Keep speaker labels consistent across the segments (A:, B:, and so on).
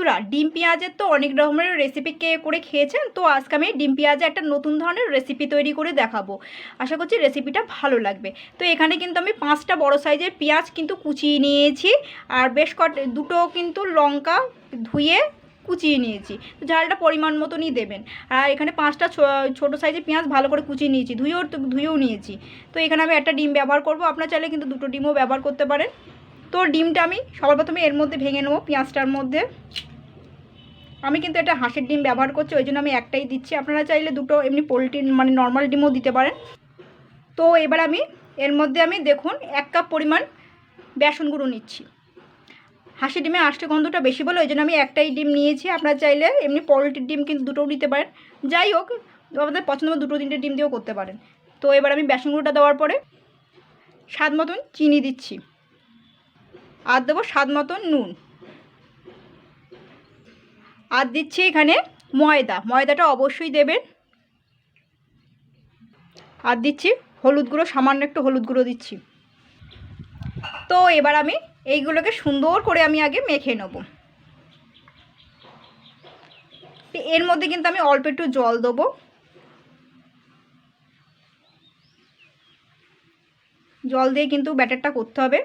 A: বন্ধুরা, ডিম পেঁয়াজের তো অনেক রকমের রেসিপি করে খেয়েছেন। তো আজকে আমি ডিম পেঁয়াজে একটা নতুন ধরনের রেসিপি তৈরি করে দেখাবো। আশা করছি রেসিপিটা ভালো লাগবে। তো এখানে কিন্তু আমি 5টা বড় সাইজের পেঁয়াজ কিন্তু কুচিয়ে নিয়েছি, আর বেশ দুটো কিন্তু লঙ্কা ধুয়ে কুচিয়ে নিয়েছি। তো ঝালটা পরিমাণ মতনই দেবেন। আর এখানে 5টা ছোটো সাইজের পেঁয়াজ ভালো করে কুচিয়ে নিয়েছি, ধুয়েও নিয়েছি। তো এখানে আমি একটা ডিম ব্যবহার করব, আপনারা চাইলে কিন্তু দুটো ডিমও ব্যবহার করতে পারেন। তো ডিমটা আমি সবার প্রথমে এর মধ্যে ভেঙে নেবো, পেঁয়াজটার মধ্যে। আমি কিন্তু এটা হাঁসের ডিম ব্যবহার করছি, ওই জন্য আমি একটাই দিচ্ছি। আপনারা চাইলে দুটো এমনি পোলট্রি মানে নর্মাল ডিমও দিতে পারেন। তো এবার আমি এর মধ্যে দেখুন 1 কাপ পরিমাণ বেসন গুঁড়ো নিচ্ছি। হাঁসের ডিমে আষ্টে গন্ধটা বেশি বলে ওই জন্য আমি একটাই ডিম নিয়েছি। আপনারা চাইলে এমনি পোলট্রির ডিম কিন্তু দুটোও দিতে পারেন। যাই হোক, আমাদের পছন্দ মতো 2-3টে ডিম দিয়েও করতে পারেন। তো এবার আমি বেসন গুঁড়োটা দেওয়ার পরে স্বাদ মতন চিনি দিচ্ছি, আর দেবো স্বাদ মতন নুন, আর দিচ্ছি এখানে ময়দাটা অবশ্যই দেবেন। আর দিচ্ছি হলুদ গুঁড়ো, সামান্য একটু হলুদ গুঁড়ো দিচ্ছি। তো এবার আমি এইগুলোকে সুন্দর করে আমি আগে মেখে নেব। এর মধ্যে কিন্তু আমি অল্প একটু জল দেবো। জল দিয়ে কিন্তু ব্যাটারটা করতে হবে।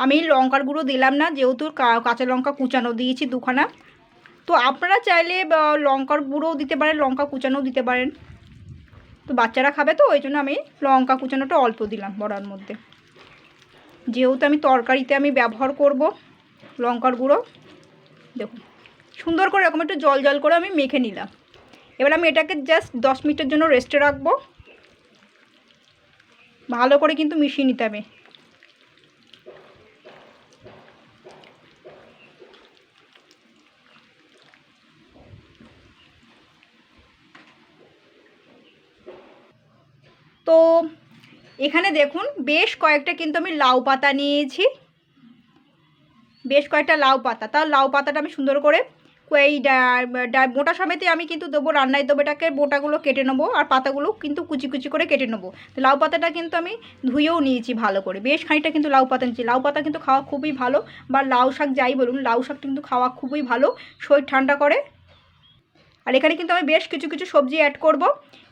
A: আমি লঙ্কার গুঁড়ো দিলাম না, যেহেতু কাঁচা লঙ্কা কুচানো দিয়েছি 2খানা। তো আপনারা চাইলে লঙ্কার গুঁড়োও দিতে পারেন, লঙ্কা কুচানোও দিতে পারেন। তো বাচ্চারা খাবে, তো ওই জন্য আমি লঙ্কা কুচানোটা অল্প দিলাম বড়ার মধ্যে, যেহেতু আমি তরকারিতে ব্যবহার করব লঙ্কার গুঁড়ো। দেখুন সুন্দর করে এরকম একটু জল জল করে আমি মেখে নিলাম। এবার আমি এটাকে জাস্ট 10 মিনিটের জন্য রেস্টে রাখবো। ভালো করে কিন্তু মিশিয়ে নিতে হবে। তো এখানে দেখুন বেশ কয়েকটা কিন্তু আমি লাউ পাতা নিয়েছি, বেশ কয়েকটা লাউ পাতা। তার লাউ পাতাটা আমি সুন্দর করে এই বোটা সমেতে আমি কিন্তু দেবো, রান্নায় দেবো। এটাকে বোটাগুলো কেটে নেবো, আর পাতাগুলো কিন্তু কুচি কুচি করে কেটে নেবো। তো লাউ পাতাটা কিন্তু আমি ধুয়েও নিয়েছি ভালো করে, বেশ খানিকটা কিন্তু লাউ পাতা নিয়েছি। লাউ পাতা কিন্তু খাওয়া খুবই ভালো, বা লাউ শাক যাই বলুন, লাউ শাক কিন্তু খাওয়া খুবই ভালো, শরীর ঠান্ডা করে। আর এখানে কিন্তু আমি বেশ কিছু কিছু সবজি অ্যাড করব।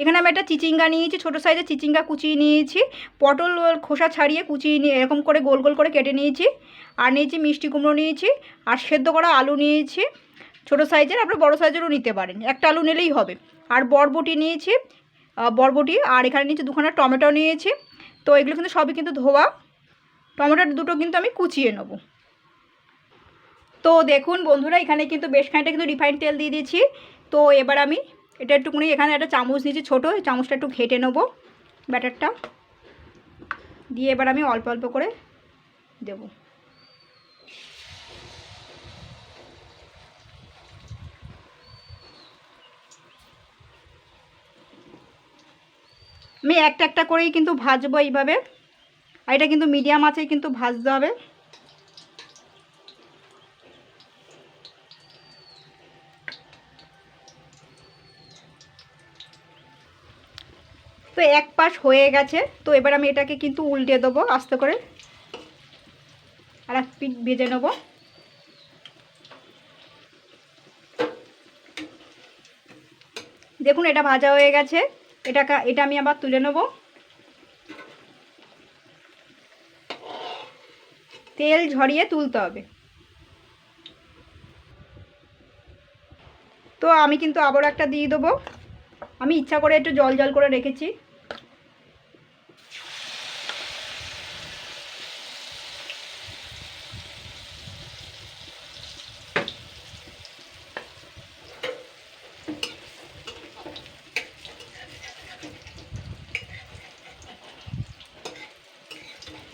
A: এখানে আমি একটা চিচিঙ্গা নিয়েছি, ছোটো সাইজের চিচিঙ্গা কুচিয়ে নিয়েছি। পটল খোসা ছাড়িয়ে কুচিয়ে নিয়ে এরকম করে গোল গোল করে কেটে নিয়েছি। আর নিয়েছি মিষ্টি কুমড়ো নিয়েছি, আর সেদ্ধ করা আলু নিয়েছি ছোটো সাইজের, আপনারা বড়ো সাইজেরও নিতে পারেন, একটা আলু নিলেই হবে। আর বরবটি নিয়েছি, বরবটি। আর এখানে নিয়েছি 2খানা টমেটো নিয়েছি। তো এগুলো কিন্তু সবই কিন্তু ধোয়া। টমেটো দুটো কিন্তু আমি কুচিয়ে নেব। তো দেখুন বন্ধুরা, এখানে কিন্তু বেশ খানিকটা কিন্তু রিফাইন্ড তেল দিয়ে দিয়েছি। তো এবার আমি এটা একটুখানি, এখানে একটা চামচ নিয়েছি ছোটো, চামচটা একটু ঘেটে নেবো ব্যাটারটা দিয়ে। এবার আমি অল্প অল্প করে দেব। আমি একটা একটা করেই কিন্তু ভাজবো এইভাবে, আর এটা কিন্তু মিডিয়াম আঁচেই কিন্তু ভাজতে হবে। তো এক পাশ হয়ে গেছে। তো এবার আমি এটাকে কিন্তু উল্টে দেবো আস্তে করে, আর এক পিঠ ভেজে নেব। দেখুন এটা ভাজা হয়ে গেছে। এটা আমি আবার তুলে নেব। তেল ঝরিয়ে তুলতে হবে। তো আমি কিন্তু আবার একটা দিয়ে দেবো। আমি ইচ্ছা করে একটু জল জল করে রেখেছি।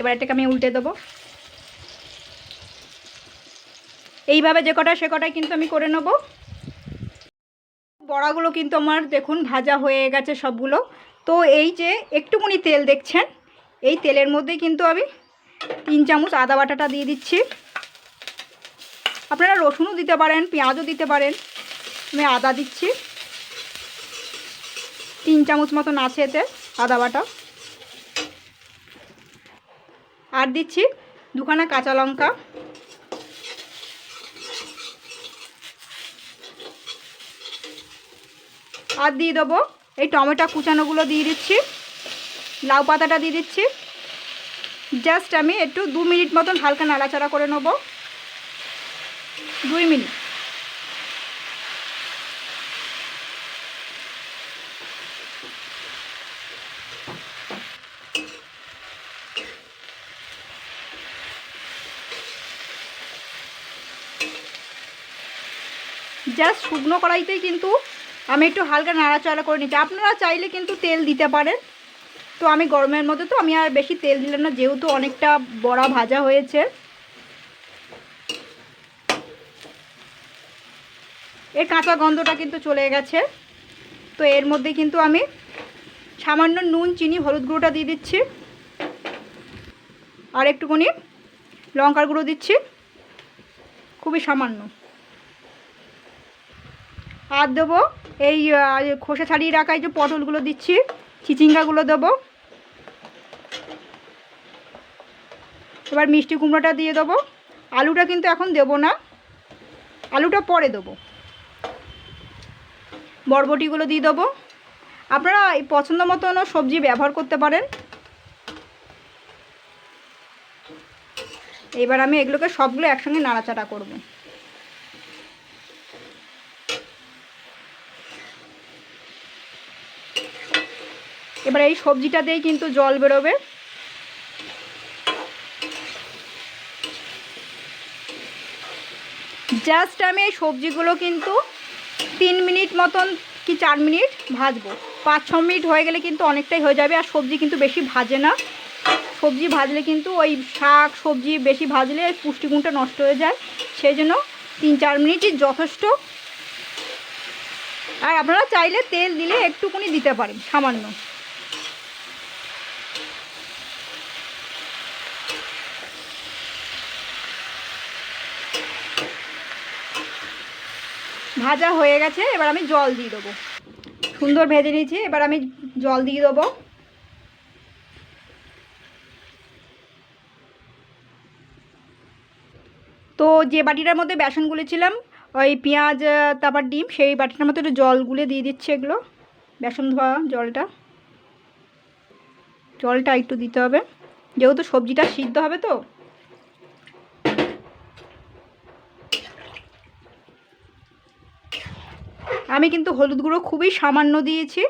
A: এবার এটাকে আমি উল্টে দেবো। এইভাবে যে কটা সে কটাই কিন্তু আমি করে নেব। বড়াগুলো কিন্তু আমার দেখুন ভাজা হয়ে গেছে সবগুলো। তো এই যে একটুখানি তেল দেখছেন, এই তেলের মধ্যেই কিন্তু আমি 3 চামচ আদা বাটাটা দিয়ে দিচ্ছি। আপনারা রসুনও দিতে পারেন, পেঁয়াজও দিতে পারেন। আমি আদা দিচ্ছি, 3 চামচ মতন আছে এতে আদা বাটা। আর দিচ্ছি 2খানা কাঁচা লঙ্কা, আর দিয়ে দেবো এই টমেটো কুচানোগুলো দিয়ে দিচ্ছি, লাউ পাতাটা দিয়ে দিচ্ছি। জাস্ট আমি একটু 2 মিনিট মতন হালকা নাড়াচাড়া করে নেব, 2 মিনিট। জাস্ট শুকনো কড়াইতেই কিন্তু আমি একটু হালকা নাড়াচাড়া করে নিচ্ছি। আপনারা চাইলে কিন্তু তেল দিতে পারেন, তো আমি গরমের মধ্যে তো আমি আর বেশি তেল দিলাম না, যেহেতু অনেকটা বড়া ভাজা হয়েছে। এর কাঁচা গন্ধটা কিন্তু চলে গেছে। তো এর মধ্যে কিন্তু আমি সামান্য নুন, চিনি, হলুদ গুঁড়োটা দিয়ে দিচ্ছি, আর একটুখানি লঙ্কার গুঁড়ো দিচ্ছি, খুবই সামান্য। আর দেবো এই খোসা ছাড়িয়ে রাখা এই যে পটলগুলো দিচ্ছি, চিচিঙ্গাগুলো দেবো। এবার মিষ্টি কুমড়োটা দিয়ে দেবো। আলুটা কিন্তু এখন দেবো না, আলুটা পরে দেবো। বরবটিগুলো দিয়ে দেবো। আপনারা এই পছন্দ মতন সবজি ব্যবহার করতে পারেন। এবার আমি এগুলোকে সবগুলো একসঙ্গে নাড়াচাড়া করব। এবার এই সবজিটা দিয়েই কিন্তু জল বেরোবে। জাস্ট আমি এই সবজিগুলো কিন্তু 3 মিনিট মতন কি 4 মিনিট ভাজবো। 5-6 মিনিট হয়ে গেলে কিন্তু অনেকটাই হয়ে যাবে। আর সবজি কিন্তু বেশি ভাজে না, সবজি ভাজলে কিন্তু ওই শাক সবজি বেশি ভাজলে পুষ্টিগুণটা নষ্ট হয়ে যায়, সেই জন্য 3-4 মিনিটই যথেষ্ট। আর আপনারা চাইলে তেল দিলে একটুকুনি দিতে পারেন, সামান্য। ভাজা হয়ে গেছে, এবার আমি জল দিয়ে দেবো। সুন্দর ভেজে নিয়েছি, এবার আমি জল দিয়ে দেবো। তো যে বাটিটার মধ্যে বেসন গুলেছিলাম, ওই পেঁয়াজ তারপর ডিম, সেই বাটিটার মধ্যে একটু জল গুলে দিয়ে দিচ্ছি এগুলো, বেসন ধোয়া জলটা একটু দিতে হবে, যেহেতু সবজিটা সিদ্ধ হবে। তো আমি কিন্তু হলুদ গুঁড়ো খুবই সামান্য দিয়েছি,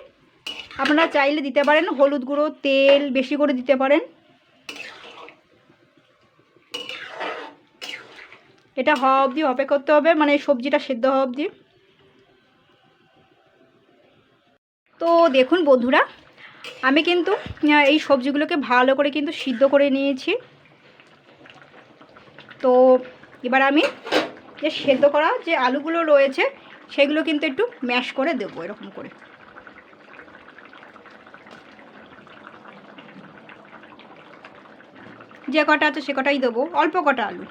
A: আপনারা চাইলে দিতে পারেন হলুদ গুঁড়ো, তেল বেশি করে দিতে পারেন। এটা হওয়া অবধি অপেক্ষা করতে হবে, মানে সবজিটা সেদ্ধ হওয়া অবধি। তো দেখুন বন্ধুরা, আমি কিন্তু এই সবজিগুলোকে ভালো করে কিন্তু সিদ্ধ করে নিয়েছি। তো এবার আমি যে সেদ্ধ করা যে আলুগুলো রয়েছে সেগুলো কিন্তু একটু ম্যাশ করে দেবো, এরকম করে। যে কটা আছে সে কটাই দেবো, অল্প কটা আলু।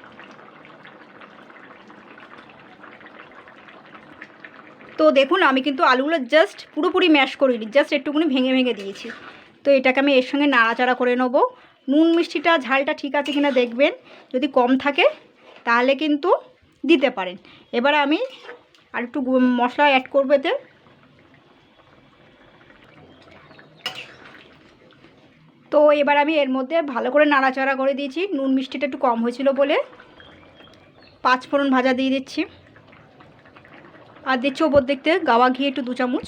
A: তো দেখুন আমি কিন্তু আলুগুলো জাস্ট পুরোপুরি ম্যাশ করিনি, জাস্ট একটুখানি ভেঙে ভেঙে দিয়েছি। তো এটাকে আমি এর সঙ্গে নাড়াচাড়া করে নেবো। নুন মিষ্টিটা ঝালটা ঠিক আছে কিনা দেখবেন, যদি কম থাকে তাহলে কিন্তু দিতে পারেন। এবার আমি আর একটু মশলা অ্যাড করবো এতে। তো এবার আমি এর মধ্যে ভালো করে নাড়াচাড়া করে দিয়েছি, নুন মিষ্টিটা একটু কম হয়েছিল বলে। 5 ফোড়ন ভাজা দিয়ে দিচ্ছি, আর দিচ্ছি ওপর দেখতে গাওয়া ঘি একটু 2 চামচ।